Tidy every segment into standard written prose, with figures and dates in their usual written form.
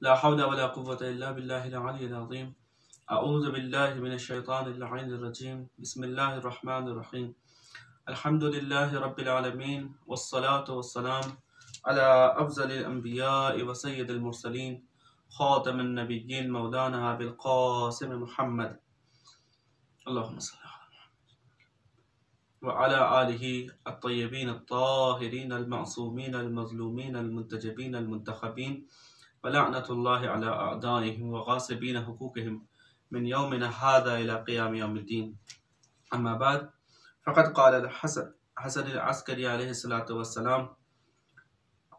ला हौला वला कुव्वता इल्ला बिल्लाहिल अलिय्यिल अज़ीम। अऊज़ु बिल्लाहि मिनश शैतानिर रजीम। बिस्मिल्लाहिर रहमानिर रहीम। अल्हम्दुलिल्लाहि रब्बिल आलमीन वस्सलातु वस्सलाम अला अफ़ज़लिल अंबियाइ व सय्यिदिल मुरसलीन खातमिन नबिय्यीन मौलाना अबिल क़ासिम मुहम्मद अल्लाहुम्मा सल्लि व अला आलिहि अत्तय्यबीन अत्ताहिरीन अल-मअसूमीन अल-मज़लूमीन अल-मुंतजबीन अल-मुंतखबीन व लअनतुल्लाहि अला अअदाइहिम व गासिबीन हुकूकिहिम मिन यौमिना हाज़ा इला क़ियाम यौमिद्दीन। अम्मा बाद फ़क़द क़ाल हसन अल-अस्करी अलैहिस्सलातु वस्सलाम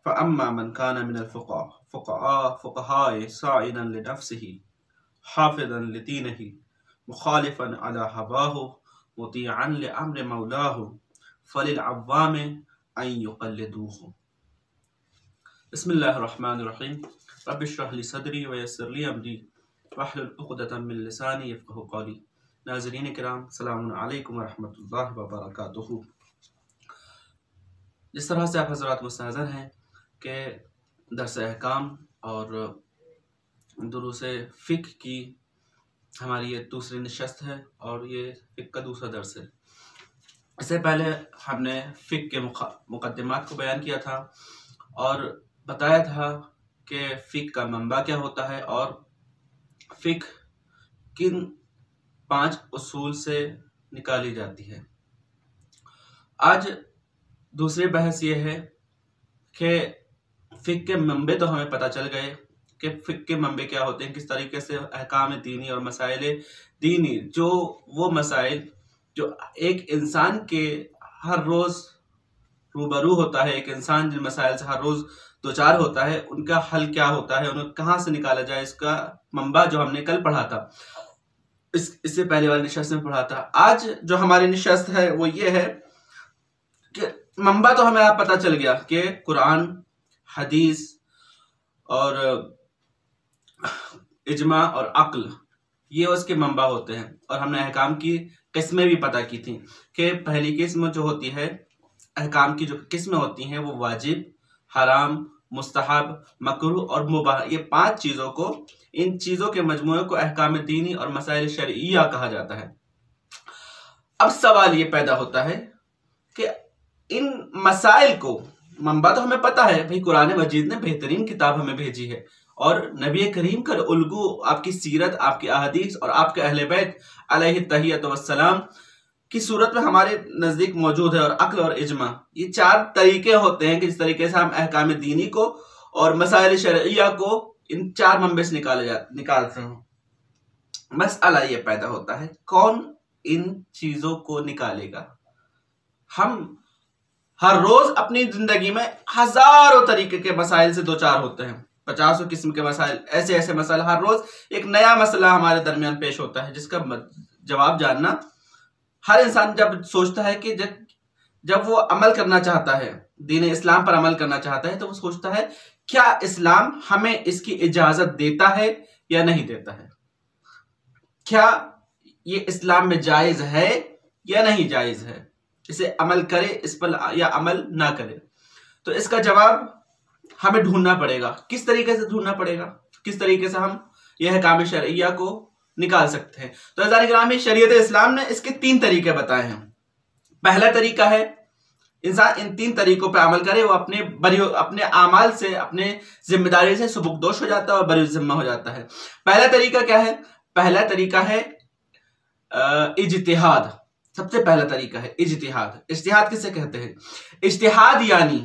फ़अम्मा मन कान मिनल फ़ुक़हाए साइनन लिनफ़्सिही हाफ़िज़न लिदीनिही मुख़ालिफ़न अला हवाहु मुतीअन लिअम्रि मौलाहु फ़लिल अव्वामि अन युक़ल्लिदूहु। बिस्मिल्लाहिर रहमानिर रहीम। रब्बि इश्रह ली सदरी व यस्सिर ली अमरी वहलुल उक़दतम मिन लिसानी यफ़क़हू क़ौली। नाज़रीन किराम, अस्सलामु अलैकुम व रहमतुल्लाहि व बरकातुहू। जिस तरह से आप हज़रात मुस्तहज़र हैं कि दर्स अहकाम और दुरूस फ़िक़्ह की हमारी ये दूसरी नशस्त है और ये फ़िक़्ह का दूसरा दर्स है। इससे पहले हमने फ़िक़्ह के मुक़द्दिमात को बयान किया था और बताया था कि फ़िक़्ह का मंबा क्या होता है और फ़िक़्ह किन 5 उसूल से निकाली जाती है। आज दूसरी बहस ये है कि फ़िक़्ह के मंबे तो हमें पता चल गए कि फ़िक़्ह के मंबे क्या होते हैं, किस तरीके से अहकाम दीनी और मसाइल दीनी, जो वो मसाइल जो एक इंसान के हर रोज़ रूबरू होता है, एक इंसान जिन मसाइल से हर रोज़ दो चार होता है, उनका हल क्या होता है, उन्हें कहाँ से निकाला जाए, इसका मंबा जो हमने कल पढ़ा था, इससे पहले वाली निशस्त में पढ़ा था। आज जो हमारी निशस्त है वो ये है कि मंबा तो हमें आप पता चल गया कि कुरान, हदीस और इजमा और अक्ल ये उसके मंबा होते हैं। और हमने अहकाम की किस्में भी पता की थी कि पहली किस्म जो होती है, अहकाम की जो किस्में होती हैं वो वाजिब, हराम, मुस्तहब, मकरूह और मुबाह, ये 5 चीज़ों को, इन चीज़ों के मजमूए को अहकाम दीनी और मसाइल शरइया कहा जाता है। अब सवाल ये पैदा होता है कि इन मसाइल को, मंबा तो हमें पता है भाई, कुरान मजीद ने बेहतरीन किताब हमें भेजी है और नबी करीम का उल्गू आपकी सीरत, आपकी अहदीस और आपके अहले बैत अलैहि तहियत वस्सलाम की सूरत में हमारे नज़दीक मौजूद है। और अक्ल और इजमा, ये 4 तरीके होते हैं कि जिस तरीके से हम अहकाम दीनी को और मसाइल शरइया को इन 4 मंबे से निकालते हैं। मसला ये पैदा होता है, कौन इन चीज़ों को निकालेगा? हम हर रोज़ अपनी ज़िंदगी में हज़ारों तरीके के मसाइल से दो चार होते हैं, 50 किस्म के मसाइल, ऐसे ऐसे मसाइल, हर रोज़ एक नया मसला हमारे दरमियान पेश होता है जिसका जवाब जानना हर इंसान जब सोचता है कि जब वो अमल करना चाहता है, दीन इस्लाम पर अमल करना चाहता है, तो वो सोचता है क्या इस्लाम हमें इसकी इजाज़त देता है या नहीं देता है, क्या ये इस्लाम में जायज़ है या नहीं जायज़ है, इसे अमल करे इस पर या अमल ना करे। तो इसका जवाब हमें ढूंढना पड़ेगा। किस तरीके से ढूंढना पड़ेगा, किस तरीके से हम यह अहकाम शरइया को निकाल सकते हैं? तो हज़ार ग्रामी शरीयत इस्लाम ने इसके 3 तरीके बताए हैं। पहला तरीका है इंसान इन 3 तरीकों पर अमल करे, वो अपने आमाल से, अपने जिम्मेदारी से सुबुकदोश हो जाता है और बरी जिम्मा हो जाता है। पहला तरीका क्या है? पहला तरीका है इज्तिहाद। सबसे पहला तरीका है इज्तिहाद। इज्तिहाद किसे कहते हैं? इज्तिहाद यानी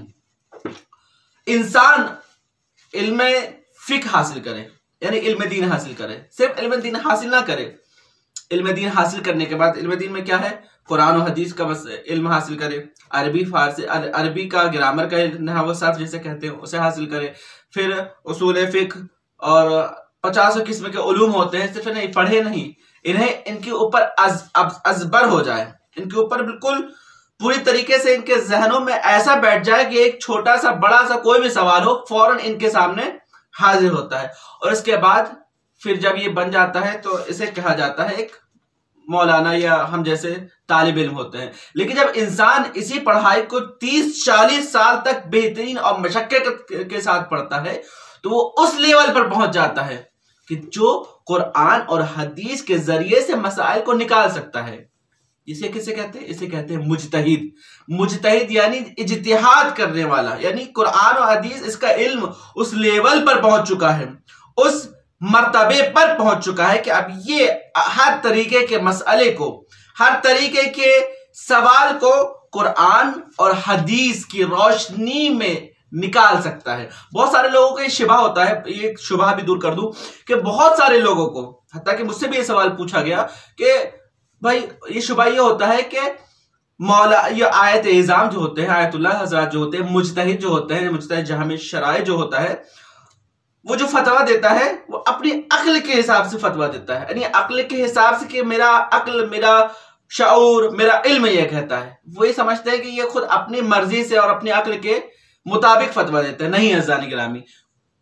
इंसान इल्म फ़िक़्ह हासिल करे, यानी इल्म दीन हासिल करे। सिर्फ इल्म दीन हासिल ना करे, इल्म दीन हासिल करने के बाद, इल्म दीन में क्या है, कुरान और हदीस का बस इल्म हासिल करे, अरबी फारसी, अरबी का ग्रामर का नहव सर्फ जिसे कहते हैं उसे हासिल करे, फिर उसूल फ़िक़्ह और 50 किस्म के उलूम होते हैं, सिर्फ नहीं पढ़े नहीं, इन्हें इनके ऊपर अज़बर हो जाए, इनके ऊपर बिल्कुल पूरी तरीके से इनके जहनों में ऐसा बैठ जाए कि एक छोटा सा बड़ा सा कोई भी सवाल हो फौरन इनके सामने हाजिर होता है। और इसके बाद फिर जब ये बन जाता है तो इसे कहा जाता है एक मौलाना, या हम जैसे तालिब इल्म होते हैं। लेकिन जब इंसान इसी पढ़ाई को 30-40 साल तक बेहतरीन और मशक्कत के साथ पढ़ता है तो वो उस लेवल पर पहुंच जाता है कि जो कुरान और हदीस के जरिए से मसाइल को निकाल सकता है। इसे किसे कहते हैं? इसे कहते हैं मुजतहिद। मुजतहिद यानी इज्तिहाद करने वाला, यानी कुरान और हदीस इसका इल्म उस लेवल पर पहुंच चुका है, उस मर्तबे पर पहुंच चुका है कि अब ये हर तरीके के मसले को, हर तरीके के सवाल को कुरान और हदीस की रोशनी में निकाल सकता है। बहुत सारे लोगों को ये शुबा होता है, ये शुबा भी दूर कर दूं कि बहुत सारे लोगों को, हत्ता कि मुझसे भी ये सवाल पूछा गया कि भाई ये शुबा ये होता है कि मौला ये आयत इज़ाम जो होते हैं, आयतुल्लाह हज़रात जो होते हैं, मुजतहिद जो होते हैं, मुजतहिद जहां शराय जो होता है, वो जो फतवा देता है वो अपनी अक्ल के हिसाब से फतवा देता है, यानी अक्ल के हिसाब से कि मेरा अक्ल, मेरा शऊर, मेरा इल्म ये कहता है। वो ये समझते हैं कि ये खुद अपनी मर्जी से और अपनी अक्ल के मुताबिक फतवा देते हैं। नहीं अज़ानी गिरामी,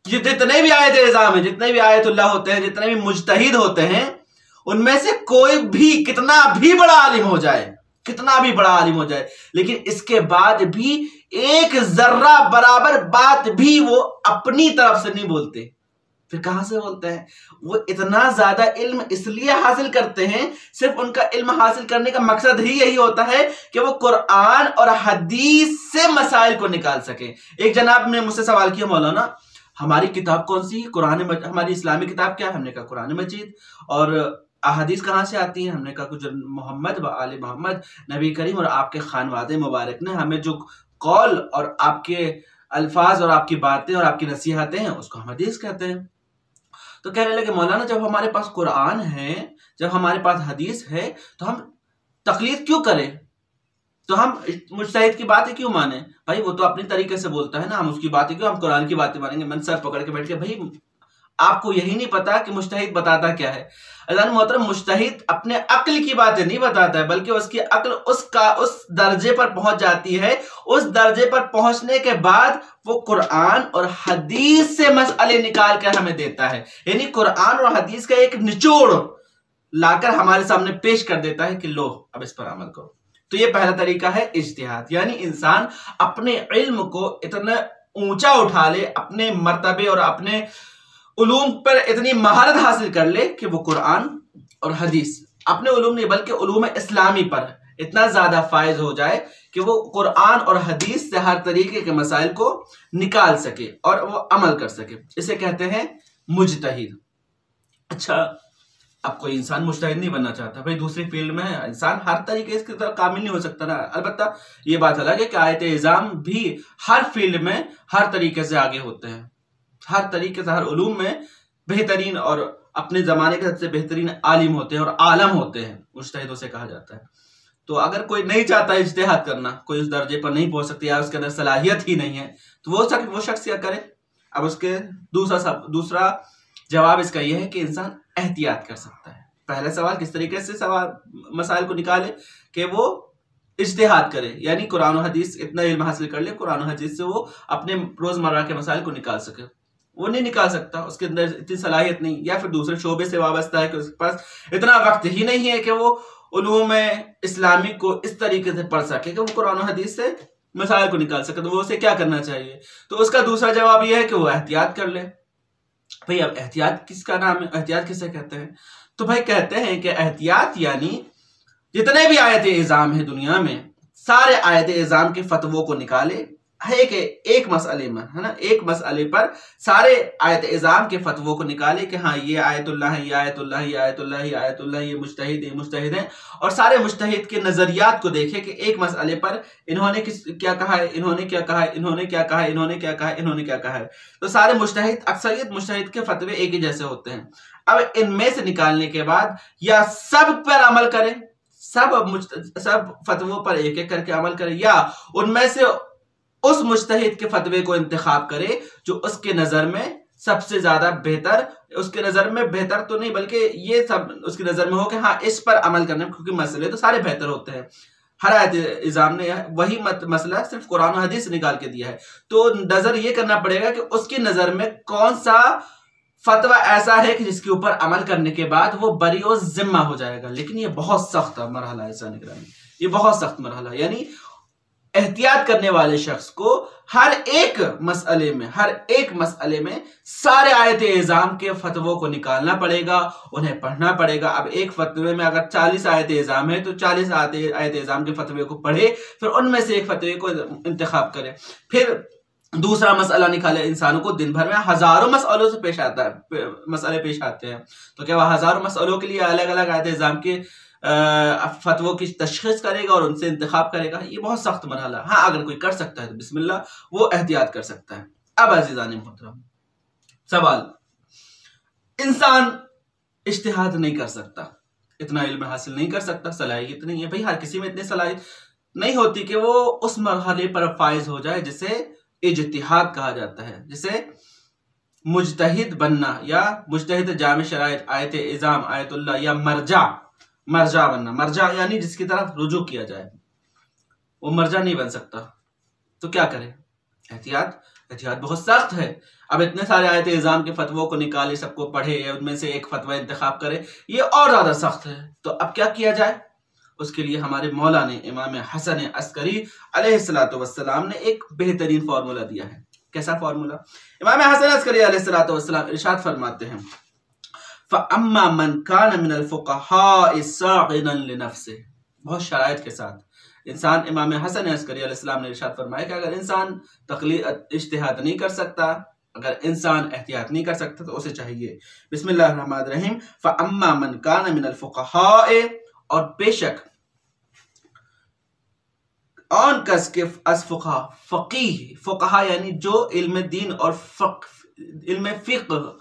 जितने भी आयत इज़ाम है, जितने भी आयतुल्लाह होते हैं, जितने भी मुजतहिद होते हैं, उनमें से कोई भी कितना भी बड़ा आलिम हो जाए, कितना भी बड़ा आलिम हो जाए, लेकिन इसके बाद भी एक जर्रा बराबर बात भी वो अपनी तरफ से नहीं बोलते। फिर कहां से बोलते हैं? वो इतना ज्यादा इल्म इसलिए हासिल करते हैं, सिर्फ उनका इल्म हासिल करने का मकसद ही यही होता है कि वो कुरान और हदीस से मसाइल को निकाल सके। एक जनाब ने मुझसे सवाल किया, मौलाना हमारी किताब कौन सी? हमारी इस्लामी किताब क्या है? हमने कहा कुरान मजीद। और अहादीस कहाँ से आती हैं? हमने कहा कुछ मोहम्मद व आले मोहम्मद, नबी करीम और आपके खानवादे मुबारक ने हमें जो कौल और आपके अल्फाज और आपकी बातें और आपकी नसीहतें हैं उसको हम हदीस कहते हैं। तो कहने लगे मौलाना जब हमारे पास कुरान है, जब हमारे पास हदीस है, तो हम तकलीद क्यों करें? तो हम मुजतहिद की बातें क्यों माने? भाई वो तो अपनी तरीके से बोलता है ना, हम उसकी बातें क्यों, हम कुरान की बातें मानेंगे? मन सर पकड़ के बैठ के, भाई आपको यही नहीं पता कि मुजतहिद बताता क्या है? अज़ान मोहतरम, मुजतहिद अपने अक्ल की बातें नहीं बताता है, बल्कि उसकी अक्ल उस दर्जे पर पहुंच जाती है। उस दर्जे पर पहुंचने के बाद वो कुरान और हदीस से मसले निकाल कर हमें देता है, यानी कुरान और हदीस का एक निचोड़ लाकर हमारे सामने पेश कर देता है कि लो अब इस पर अमल करो। तो ये पहला तरीका है इज्तिहाद, यानी इंसान अपने इल्म को इतना ऊंचा उठा ले, अपने मर्तबे और अपने उलूम पर इतनी महारत हासिल कर ले कि वो कुरान और हदीस, अपने उलूम नहीं बल्कि उलूम इस्लामी पर इतना ज्यादा फायज हो जाए कि वो कुरान और हदीस से हर तरीके के मसाइल को निकाल सके और वो अमल कर सके। इसे कहते हैं मुजतहिद। अच्छा, अब कोई इंसान मुजतहिद नहीं बनना चाहता, भाई दूसरी फील्ड में है, इंसान हर तरीके से कामिल नहीं हो सकता ना। अलबत्ता ये बात अलग है कि आयत इज़ाम भी हर फील्ड में हर तरीके से आगे होते हैं, हर तरीके से हर उलूम में बेहतरीन और अपने जमाने के सबसे बेहतरीन आलिम होते हैं और आलम होते हैं, मुजतहिद उसे कहा जाता है। तो अगर कोई नहीं चाहता इज्तिहाद करना, कोई उस दर्जे पर नहीं पहुंच सकती या उसके अंदर सलाहियत ही नहीं है, तो वो शख्स क्या करे? अब उसके दूसरा जवाब इसका यह है कि इंसान एहतियात कर सकता है। पहला सवाल किस तरीके से मसाइल को निकाले कि वो इज्तिहाद करे, यानी कुरान और हदीस इतना इल्म हासिल कर ले, कुरान और हदीस से वो अपने रोजमर्रा के मसाइल को निकाल सके। वो नहीं निकाल सकता, उसके अंदर इतनी सलाहियत नहीं, या फिर दूसरे शोबे से वाबस्ता है कि उसके पास इतना वक्त ही नहीं है कि वो उलूम इस्लामी को इस तरीके से पढ़ सके कि वो कुरान और हदीस से मसाइल को निकाल सके। तो वो उसे क्या करना चाहिए? तो उसका दूसरा जवाब यह है कि वो एहतियात कर ले। भाई अब एहतियात किसका नाम है? एहतियात किसे कहते हैं? तो भाई कहते हैं कि एहतियात यानी जितने भी आयत इज़ाम है दुनिया में, सारे आयत इज़ाम के फतवों को निकाले, एक मसले में, है ना, एक मसले पर सारे आयत इज़ाम के फतवों को निकाले कि हाँ ये आयतुल्लाह है, ये आयतुल्लाह, ये आयतुल्लाह, ये आयतुल्लाह, ये मुजतहिद है, और सारे मुजतहिद के नजरियात को देखे कि एक मसले पर इन्होंने क्या कहा है, इन्होंने क्या कहा है, इन्होंने क्या कहा है, इन्होंने क्या कहा है, इन्होंने क्या कहा है। तो सारे मुजतहिद, अक्सरियत मुजतहिद के फतवे एक ही जैसे होते हैं। अब इनमें से निकालने के बाद या सब पर अमल करें, सब फतवों पर एक एक करके अमल करें, या उनमें से उस मुजतहिद के फतवे को इंतखाब करे जो उसके नजर में सबसे ज्यादा बेहतर, उसके नजर में बेहतर तो नहीं बल्कि ये सब उसकी नजर में हो कि हाँ इस पर अमल करना, क्योंकि मसले तो सारे बेहतर होते हैं। हर आयत इज़ाम ने वही मसला सिर्फ कुरान और हदीस निकाल के दिया है, तो नजर ये करना पड़ेगा कि उसकी नजर में कौन सा फतवा ऐसा है कि जिसके ऊपर अमल करने के बाद वो बरी और जिम्मा हो जाएगा। लेकिन ये बहुत सख्त मरहला है, ये बहुत सख्त मरहला, यानी एहतियात करने वाले शख्स को हर एक मसअले में सारे आयत इज़ाम के फतवों को निकालना पड़ेगा, उन्हें पढ़ना पड़ेगा। अब एक फतवे में अगर 40 आयत इज़ाम है तो 40 आयत इज़ाम के फतवे को पढ़े, फिर उनमें से एक फतवे को इंतखाब करे, फिर दूसरा मसला निकाले। इंसानों को दिन भर में हजारों मसलों से मसले पेश आते हैं, तो क्या वह हजारों मसलों के लिए अलग अलग आयत इज़ाम के फतवों की तशखीस करेगा और उनसे इंतखाब करेगा? ये बहुत सख्त मरहला। हाँ, अगर कोई कर सकता है तो बिस्मिल्लाह, वो एहतियात कर सकता है। अब अज़ीज़ान मोहतरम, सवाल, इंसान इज्तिहाद नहीं कर सकता, इतना इल्म हासिल नहीं कर सकता, सलाहियत नहीं है। भाई हर किसी में इतनी सलाहियत नहीं होती कि वो उस मरहले पर फाइज हो जाए जिसे इज्तिहाद कहा जाता है, जिसे मुज्तहिद बनना या मुज्तहिद जामे शराइत आयत इज़ाम आयतुल्लाह या मर्जा बनना। मर्जा यानी जिसकी तरफ रुजू किया जाए, वो मर्जा नहीं बन सकता। तो क्या करे? एहतियात बहुत सख्त है। अब इतने सारे आयत इज़ाम के फतवों को निकाले, सबको पढ़े, उनमें से एक फतवा इंतखाब करे, ये और ज्यादा सख्त है। तो अब क्या किया जाए? उसके लिए हमारे मौला ने इमाम हसन अस्करी अलैहिस्सलातु वस्सलाम ने एक बेहतरीन फार्मूला दिया है। कैसा फार्मूला? इमाम हसन अस्करी अलैहिस्सलातु वस्सलाम इरशाद फरमाते हैं, फ़अम्मा मन कान मिनल फ़ुक़हा साग़िनन लिनफ़्सिही, बहुत शराइत के साथ। इंसान, इमाम हसन अस्करी अलैहिस्सलाम ने इरशाद फरमाया कि अगर इंसान इज्तिहाद नहीं कर सकता, अगर इंसान एहतियात नहीं कर सकता, तो उसे चाहिए बिस्मिल्लाहिर रहमानिर रहीम, फ़अम्मा मन कान मिनल फ़ुक़हा, और बेशक ऑन कस के असफ़ुक़हा, फ़ुक़हा यानी जो इल्म दीन और इल्म फ़िक़्ह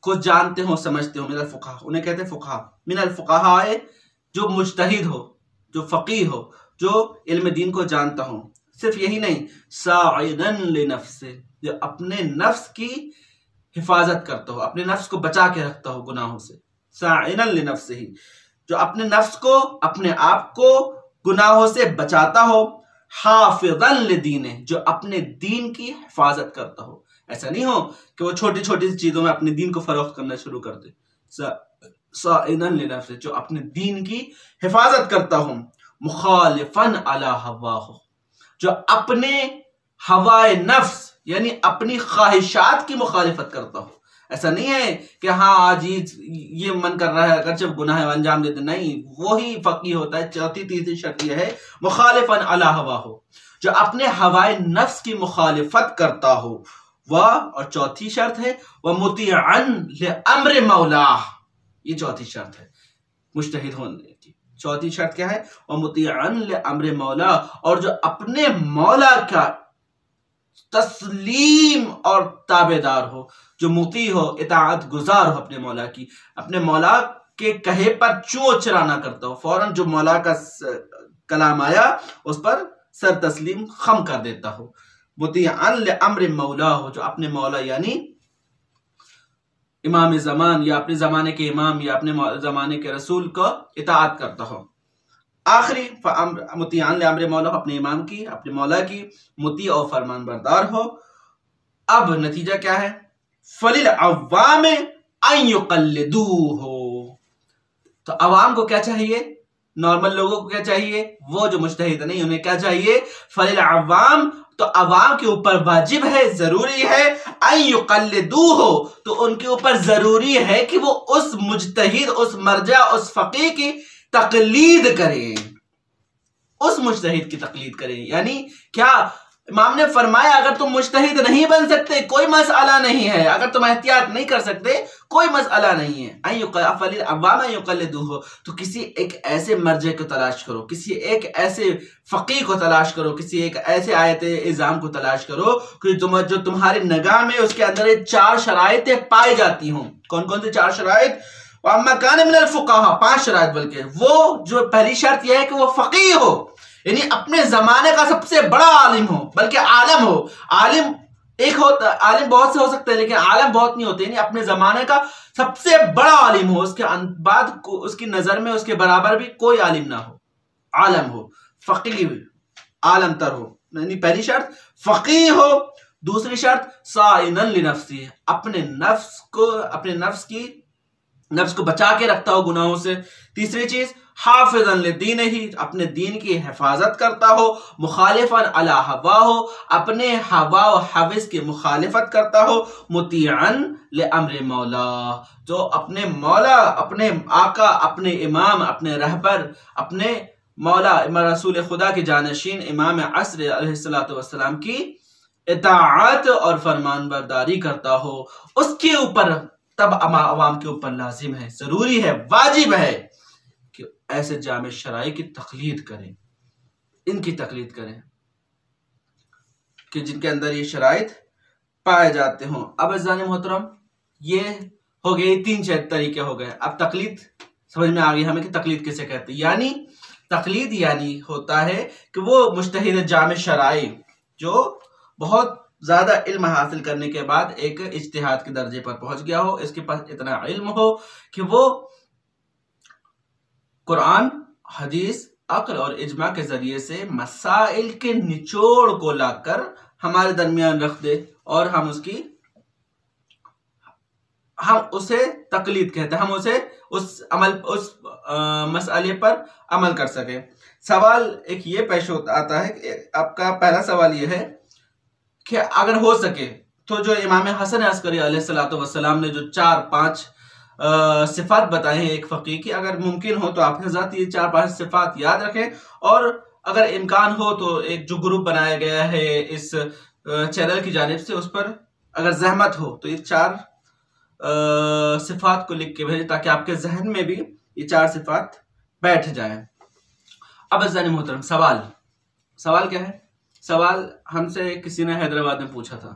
को जानते हो, समझते हो, मिनल फ़ुक़हा, उन्हें कहते हैं फ़ुक़हा। मिनल फ़ुक़हा जो मुज्तहिद हो, जो फ़क़ीह हो, जो इल्म दीन को जानता हो। सिर्फ यही नहीं, साइदन लिनफ़्सिही, जो अपने नफ्स की हिफाजत करता हो, अपने नफ्स को बचा के रखता हो गुनाहों से। साइदन लिनफ़्सिही, जो अपने नफ्स को, अपने आप को गुनाहों से बचाता हो। हाफ़िज़न लिदीनिही, जो अपने दीन की हिफाजत करता हो। ऐसा नहीं हो कि वो छोटी छोटी चीजों में अपने दीन को फरोख्त करना शुरू कर दे। साइदन लिनफ़्सिही, जो अपने दीन की हिफाजत करता हो। मुखालिफन अला हवाहु, जो अपने हवाए नफ्स यानी अपनी ख्वाहिशात की मुखालिफत करता हो। ऐसा नहीं है कि हाँ आज ये मन कर रहा है, अगर जब गुनाह अंजाम देते, नहीं, वही फकीह होता है। चौथी तीसरी शर्त यह है, मुखालिफन अला हवाहु, जो अपने हवाए नफ्स की मुखालिफत करता हो वह। और चौथी शर्त है वह मुतीअन लिअम्र मौलाह, ये चौथी शर्त है मुज्तहिद होने की। चौथी शर्त क्या है? वह मुतीअन लिअम्र मौला, और जो अपने मौला का तस्लीम और ताबेदार हो, जो मुती हो, इताअत गुजार हो अपने मौला की, अपने मौला के कहे पर चोंच चराना करता हो, फौरन जो मौला का कलाम आया उस पर सर तस्लीम खम कर देता हो। मुतीअन लिअम्र मौला हो, जो अपने मौला यानी इमाम ज़मान या अपने ज़माने के इमाम या अपने ज़माने के रसूल को इताअत करता हो। आखिरी मुतीअन लिअम्र मौला, अपने इमाम की, अपने मौला की मुती और फरमान बरदार हो। अब नतीजा क्या है? फलिल अव्वाम अन युक़ल्लिदूहु, तो अवाम को क्या चाहिए? नॉर्मल लोगों को क्या चाहिए? वो जो मुज्तहिद नहीं, उन्हें क्या चाहिए? फलिल अव्वाम, तो अवाम के ऊपर वाजिब है, जरूरी है, अन युक़ल्लिदूहु, तो उनके ऊपर जरूरी है कि वो उस मुज्तहिद, उस मर्जा, उस फकीह की तकलीद करें, उस मुज्तहिद की तकलीद करें। यानी क्या? इमाम ने फरमाया अगर तुम मुज्तहिद नहीं बन सकते कोई मसला नहीं है, अगर तुम एहतियात नहीं कर सकते कोई मसला नहीं है। तो किसी एक ऐसे मर्जे को तलाश करो, किसी एक ऐसे फकीह को तलाश करो, किसी एक ऐसे आयत इज़ाम को तलाश करो कि जो तुम्हारी निगाह में उसके अंदर ये 4 शराइतें पाई जाती हों। कौन कौन सी 4 शराइत? कान मिनल फ़ुक़हा, 5 शराइत, बल्कि वो जो पहली शर्त यह है कि वो फकीह हो, यानी अपने जमाने का सबसे बड़ा आलिम हो, बल्कि आलम हो। आलिम एक होता, आलिम बहुत से हो सकते हैं लेकिन आलम बहुत नहीं होते, यानी अपने जमाने का सबसे बड़ा आलिम हो, उसके बाद उसकी नजर में उसके बराबर भी कोई आलिम ना हो, आलम हो, फकीह आलम तर हो। यानी पहली शर्त फकीह हो। दूसरी शर्त साइनन लिनफ्सिही, अपने नफ्स को, अपने नफ्स की नफ्स को बचा के रखता हो गुनाहों से। तीसरी चीज हाफिज़न लिदीन ही, अपने दीन की हिफाजत करता हो, मुखालिफन अला हवा हो, अपने हवा और हविस की मुखालिफत करता हो, मुतीअन ले अम्र मौला, जो अपने मौला, अपने आका, अपने इमाम, अपने रहबर, अपने मौला रसूल खुदा के जानशीन इमाम असर अलैहिस्सलातु वस्सलाम की इताअत और फरमानबरदारी करता हो, उसके ऊपर तब अवाम के ऊपर लाजिम है, जरूरी है, वाजिब है कि ऐसे जामे शराई की तकलीद करें, इनकी तकलीद करें कि जिनके अंदर ये शराइत पाए जाते हों। अब अज़ान मोहतरम, ये हो गए 3 तरीके हो गए। अब तकलीद समझ में आ गई हमें कि तकलीद किसे कहते हैं। यानी तकलीद यानी होता है कि वो मुज्तहिद जामे शराई जो बहुत ज्यादा इल्म हासिल करने के बाद एक इज्तिहाद के दर्जे पर पहुंच गया हो, इसके पास इतना इल्म हो कि वो कुरान, हदीस, अक्ल और इजमा के जरिए से मसाइल के निचोड़ को लाकर हमारे दरमियान रख दे और हम उसे तकलीद कहते हैं, हम उसे उस मसले पर अमल कर सके। सवाल एक ये पेश आता है कि आपका पहला सवाल ये है कि अगर हो सके तो जो इमाम हसन अस्करी अलैहिस्सलातु वस्सलाम ने जो 4-5 सिफात बताए हैं एक फकीह की, अगर मुमकिन हो तो आप हज़रात ये 4-5 सिफात याद रखें, और अगर इम्कान हो तो एक जो ग्रुप बनाया गया है इस चैनल की जानिब से, उस पर अगर जहमत हो तो ये 4 सिफात को लिख के भेजें ताकि आपके जहन में भी ये 4 सिफात बैठ जाए। अब अज़ान मोहतरम, सवाल क्या है? सवाल हमसे किसी ने हैदराबाद में पूछा था,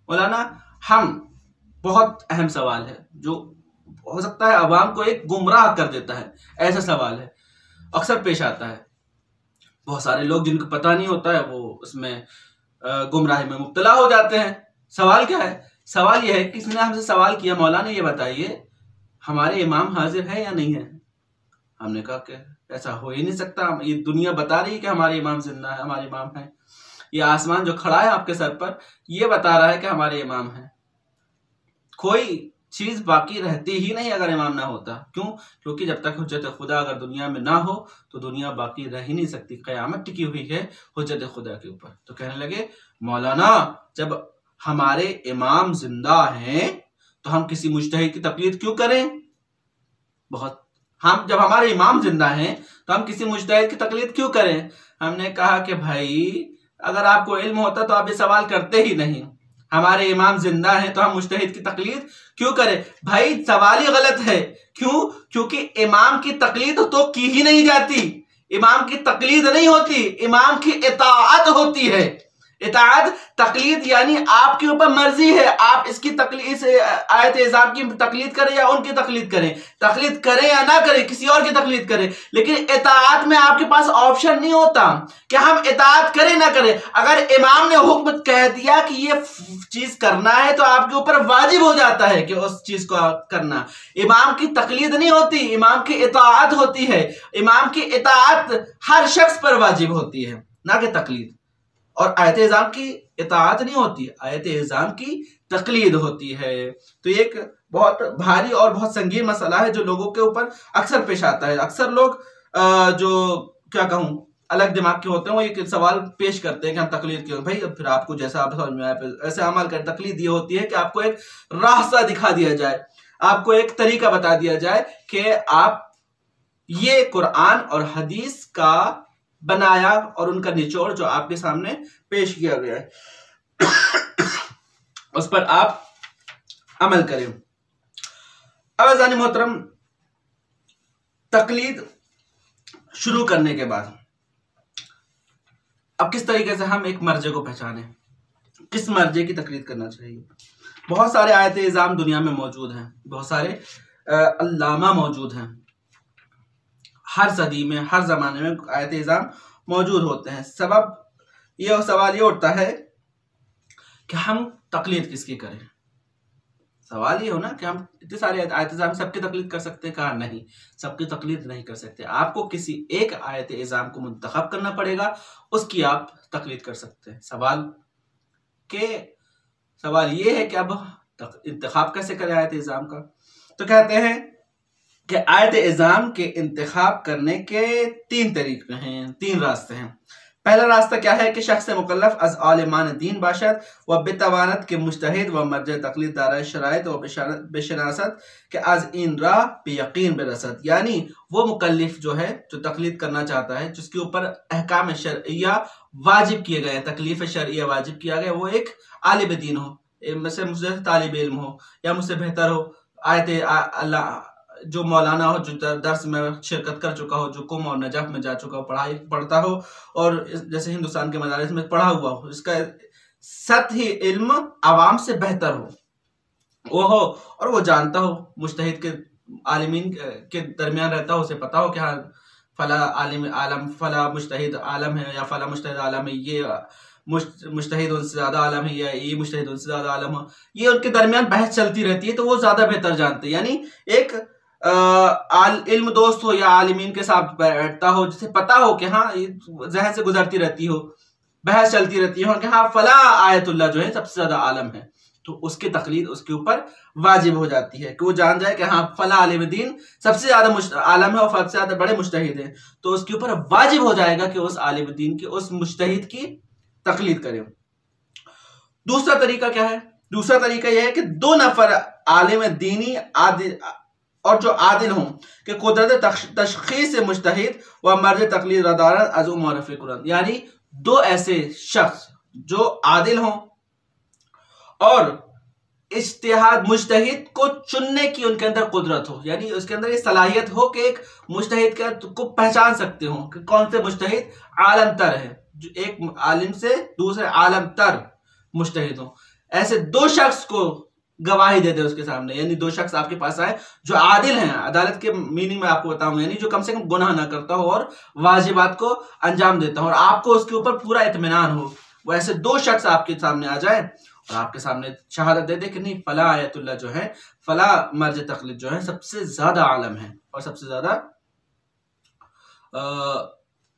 मौलाना हम, बहुत अहम सवाल है जो हो सकता है अवाम को एक गुमराह कर देता है, ऐसा सवाल है, अक्सर पेश आता है। बहुत सारे लोग जिनको पता नहीं होता है वो उसमें गुमराही में मुब्तला हो जाते हैं। सवाल क्या है? सवाल यह है कि किसी ने हमसे सवाल किया, मौलाना ये बताइए हमारे इमाम हाजिर है या नहीं है? हमने कहा कि ऐसा हो ही नहीं सकता, ये दुनिया बता रही है कि हमारे इमाम जिंदा है, हमारे इमाम है। ये आसमान जो खड़ा है आपके सर पर ये बता रहा है कि हमारे इमाम है। कोई चीज बाकी रहती ही नहीं अगर इमाम ना होता। क्यों? क्योंकि जब तक हुज्जत खुदा अगर दुनिया में ना हो तो दुनिया बाकी रह ही नहीं सकती। क़यामत टिकी हुई है हुज्जत खुदा के ऊपर। तो कहने लगे, मौलाना जब हमारे इमाम जिंदा हैं तो हम किसी मुज्तहिद की तक़लीद क्यों करें? हम जब हमारे इमाम जिंदा हैं तो हम किसी मुज्तहिद की तक़लीद क्यों करें? हमने कहा कि भाई अगर आपको इल्म होता तो आप ये सवाल करते ही नहीं। हमारे इमाम जिंदा हैं तो हम मुज्तहिद की तक़लीद क्यों करें? भाई सवाल ही गलत है। क्यों? क्योंकि इमाम की तक़लीद तो की ही नहीं जाती, इमाम की तक़लीद नहीं होती, इमाम की इताअत होती है। इताअत, तक़लीद यानी आपके ऊपर मर्जी है, आप इसकी तक़लीद से आयत इज़ाम की तक़लीद करें या उनकी तक़लीद करें या ना करें, किसी और की तक़लीद करें। लेकिन इताअत में आपके पास ऑप्शन नहीं होता कि हम इताअत करें ना करें। अगर इमाम ने हुक्म कह दिया कि ये चीज करना है तो आपके ऊपर वाजिब हो जाता है कि उस चीज को करना। इमाम की तक़लीद नहीं होती, इमाम की इताअत होती है। इमाम की इताअत हर शख्स पर वाजिब होती है, ना कि तक़लीद। और आयत इज़ाम की इताअत नहीं होती, आयत इज़ाम की तक़लीद होती है। तो एक बहुत भारी और बहुत संगीन मसला है जो लोगों के ऊपर अक्सर पेश आता है। अक्सर लोग जो क्या कहूँ अलग दिमाग के होते हैं वो एक सवाल पेश करते हैं कि हम तक़लीद क्यों? भाई फिर आपको जैसा आप समझ में आए ऐसे अमल करें। तक़लीद ये होती है कि आपको एक रास्ता दिखा दिया जाए, आपको एक तरीका बता दिया जाए कि आप ये कुरान और हदीस का बनाया और उनका निचोड़ जो आपके सामने पेश किया गया है उस पर आप अमल करें। अब अज़ान मोहतरम, तक़लीद शुरू करने के बाद अब किस तरीके से हम एक मर्जे को पहचाने, किस मर्जे की तक़लीद करना चाहिए। बहुत सारे आयत इज़ाम दुनिया में मौजूद हैं, बहुत सारे अल्लामा मौजूद हैं। हर सदी में, हर जमाने में आयत इज़ाम मौजूद होते हैं। सवाल ये उठता है कि हम तक़लीद किसकी करें। सवाल ये हो ना कि हम इतने सारे आयत इज़ाम सबकी तक़लीद कर सकते हैं? कहा नहीं, सबकी तक़लीद नहीं कर सकते। आपको किसी एक आयत इज़ाम को मुंतखब करना पड़ेगा, उसकी आप तक़लीद कर सकते हैं। सवाल ये है कि अब इंतखाब कैसे करें आयत इज़ाम का? तो कहते हैं कि आयत इज़ाम के इंतखाब करने के 3 तरीके हैं, 3 रास्ते हैं। पहला रास्ता क्या है कि शख्स मुकल्लफ अज़ आलिमान दीन बाशद व बेतवानत के मुज्तहिद व मर्ज तकलीद दारा शराइत व बेशनासत के अज़ इन रा बेयकीन बेरसद, यानी वो मुकल्लिफ जो है, जो तकलीद करना चाहता है, जिसके ऊपर अहकाम शरइया वाजिब किए गए हैं, तकलीफ शरइया वाजिब किया गया, वो एक आलिम दीन हो, मुझसे तालिब इल्म हो या मुझसे बेहतर हो, आयत अल्लाह जो मौलाना हो, जो दर्स में शिरकत कर चुका हो, जो कुम और नजफ में जा चुका हो, पढ़ाई पढ़ता हो और जैसे हिंदुस्तान के मदारिस में पढ़ा हुआ हो, इसका सतही इल्म आवाम से बेहतर हो, वो हो और वो जानता हो, मुज्तहिद के आलिमीन के दरमियान रहता हो, उसे पता हो कि हाँ फला आलम फला मुज्तहिद आलम है या फला मुज्तहिद आलम है, ये मुज्तहिद उनसे ज़्यादा आलम है या ये मुज्तहिद उनसे ज़्यादा आलम हो, ये उनके दरमियान बहस चलती रहती है, तो वो ज़्यादा बेहतर जानते हैं। यानी एक इल्म दोस्त हो या आलिमीन के साथ बैठता हो, जिसे पता हो कि हाँ जहन से गुजरती रहती हो, बहस चलती रहती है कि हाँ फला आयतुल्लाह जो है सबसे ज़्यादा आलम है, तो उसकी तकलीद उसके ऊपर वाजिब हो जाती है कि वो जान जाए कि हाँ फला आलिम दीन सबसे ज़्यादा आलम है और सबसे ज़्यादा बड़े मुज्तहिद हैं, तो उसके ऊपर वाजिब हो जाएगा कि उस आलिम दीन की, उस मुज्तहिद की तकलीद करें। दूसरा तरीका क्या है? दूसरा तरीका यह है कि 2 नफर आलिम दीनी आदिल और जो आदिल हों कि कुदरत तशखीस से मुज्तहिद व मर्ज तकलीद रदारत अज़ू मौरफ़ कुरान, यानी 2 ऐसे शख्स जो आदिल हों और इज्तिहाद मुज्तहिद को चुनने की उनके अंदर कुदरत हो, यानी उसके अंदर ये सलाहियत हो कि एक मुज्तहिद को पहचान सकते हो कि कौन से मुज्तहिद आलम तर है, जो एक आलिम से दूसरे आलम तर मुज्तहिद हो। ऐसे 2 शख्स को गवाही दे दे उसके सामने, यानी 2 शख्स आपके पास आए जो आदिल हैं, अदालत के मीनिंग में आपको बताऊंगा, यानी जो कम से कम गुनाह ना करता हो और वाजिबात को अंजाम देता हो और आपको उसके ऊपर पूरा इत्मीनान हो। वो ऐसे 2 शख्स आपके सामने आ जाए और आपके सामने शहादत दे दे कि नहीं फला आयतुल्लाह जो है, फला मर्ज तकलीद जो है सबसे ज्यादा आलम है और सबसे ज्यादा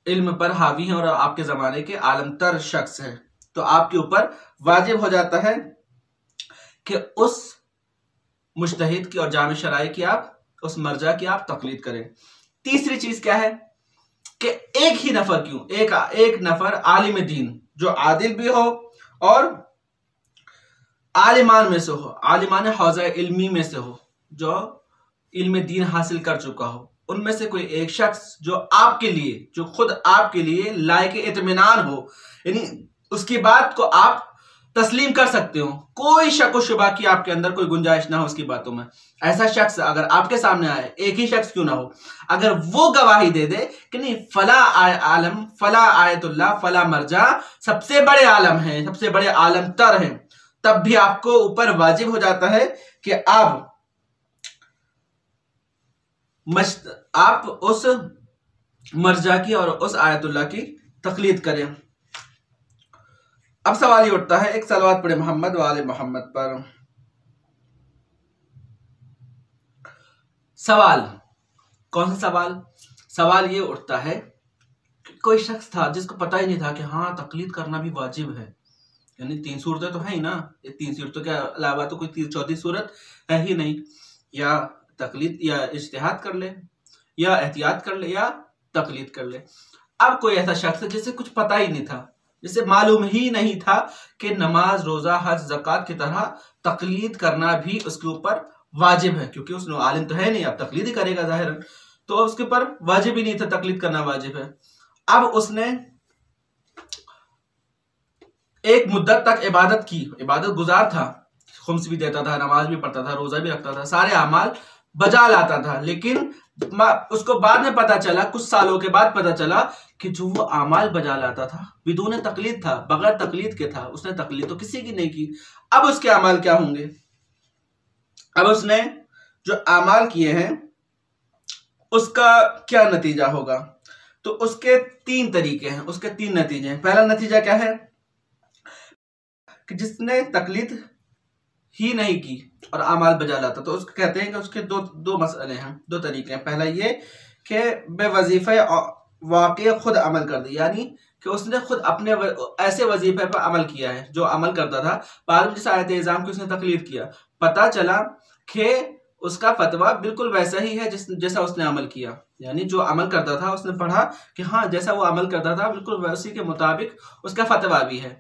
इल्म पर हावी है और आपके जमाने के आलम तर शख्स है, तो आपके ऊपर वाजिब हो जाता है कि उस मुज्तहिद की और जामे शराई की आप, उस मर्जा की आप तकलीद करें। तीसरी चीज क्या है कि एक ही नफर क्यों, एक नफर आलिम दीन जो आदिल भी हो और आलिमान में से हो, आलिमान हौज़ा इल्मी में से हो, जो इल्म दीन हासिल कर चुका हो, उनमें से कोई एक शख्स जो आपके लिए, जो खुद आपके लिए लायक इत्मीनान हो, यानी उसकी बात को आप तस्लीम कर सकते हो, कोई शक व शुबा की आपके अंदर कोई गुंजाइश ना हो उसकी बातों में। ऐसा शख्स अगर आपके सामने आए, एक ही शख्स क्यों ना हो, अगर वो गवाही दे दे कि नहीं फला आलम, फला आयतुल्लाह, फला मर्जा सबसे बड़े आलम हैं, सबसे बड़े आलम तर हैं, तब भी आपको ऊपर वाजिब हो जाता है कि आप उस मर्जा की और उस आयतुल्लाह की तकलीद करें। अब सवाल ये उठता है, एक सलवात पढ़े मोहम्मद वाले मोहम्मद पर। सवाल कौन सा सवाल? सवाल ये उठता है कि कोई शख्स था जिसको पता ही नहीं था कि हाँ तकलीद करना भी वाजिब है, यानी 3 सूरतें तो है ही ना, ये 3 सूरतों के अलावा तो कोई 4थी सूरत है ही नहीं, या तकलीद या इज्तिहाद कर ले या एहतियात कर ले या तकलीद कर ले। अब कोई ऐसा शख्स है जिसे कुछ पता ही नहीं था, जिसे मालूम ही नहीं था कि नमाज रोजा हज ज़कात की तरह तकलीद करना भी उसके ऊपर वाजिब है, क्योंकि उसने आलिम तो है नहीं, अब तकलीद ही करेगा जाहिरन, तो उसके ऊपर वाजिब ही नहीं था, तकलीद करना वाजिब है। अब उसने एक मुद्दत तक इबादत की, इबादत गुजार था, खुम्स भी देता था, नमाज भी पढ़ता था, रोजा भी रखता था, सारे अमाल बजा लाता था, लेकिन उसको बाद में पता चला, कुछ सालों के बाद पता चला कि जो वो अमाल बजा लाता था बिदून तकलीद था, बगैर तकलीद के था, उसने तकलीद तो किसी की नहीं की। अब उसके अमाल क्या होंगे? अब उसने जो अमाल किए हैं उसका क्या नतीजा होगा? तो उसके 3 तरीके हैं, उसके 3 नतीजे हैं। पहला नतीजा क्या है कि जिसने तकलीद ही नहीं की और अमाल बजा लाता, तो उसको कहते हैं कि उसके दो मसले हैं, 2 तरीके हैं। पहला ये कि बेवजीफे वाक़ई खुद अमल कर दी, यानी कि उसने खुद अपने ऐसे वजीफे पर अमल किया है जो अमल करता था, बाद में जिस आयत इल्ज़ाम की उसने तकलीद किया, पता चला कि उसका फतवा बिल्कुल वैसा ही है जैसा उसने अमल किया। यानी जो अमल करता था उसने पढ़ा कि हाँ जैसा वो अमल करता था बिल्कुल वैसी के मुताबिक उसका फतवा भी है,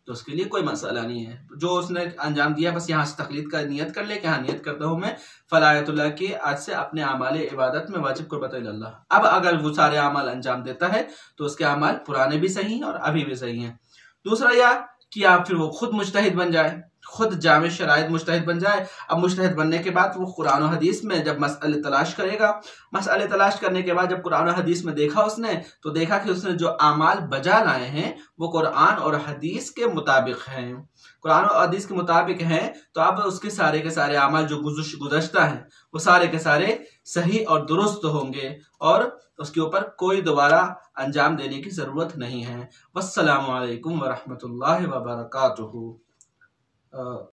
तो उसके लिए कोई मसला नहीं है। जो उसने अंजाम दिया बस यहाँ से तकलीद का नियत कर ले कि हाँ नियत करता हूँ मैं फलायतुल्लाह की आज से अपने अमाल इबादत में वाजिब कुर्बत इल्लल्लाह। अब अगर वो सारे अमाल अंजाम देता है तो उसके अमाल पुराने भी सही हैं और अभी भी सही हैं। दूसरा यह कि आप फिर वो खुद मुजतहिद बन जाए, खुद जामे शराइत मुजतहिद बन जाए। अब मुजतहिद बनने के बाद वो कुरान और हदीस में जब मसले तलाश करेगा, मसले तलाश करने के बाद जब कुरान और हदीस में देखा उसने, तो देखा कि उसने जो आमाल बजा लाए हैं वो कुरान और हदीस के मुताबिक हैं, कुरान और हदीस के मुताबिक हैं, तो अब उसके सारे के सारे आमाल जो गुज़श्ता हैं वो सारे के सारे सही और दुरुस्त होंगे और उसके ऊपर कोई दोबारा अंजाम देने की ज़रूरत नहीं है। वस्सलामु अलैकुम वरहमतुल्लाहि वबरकातुहू।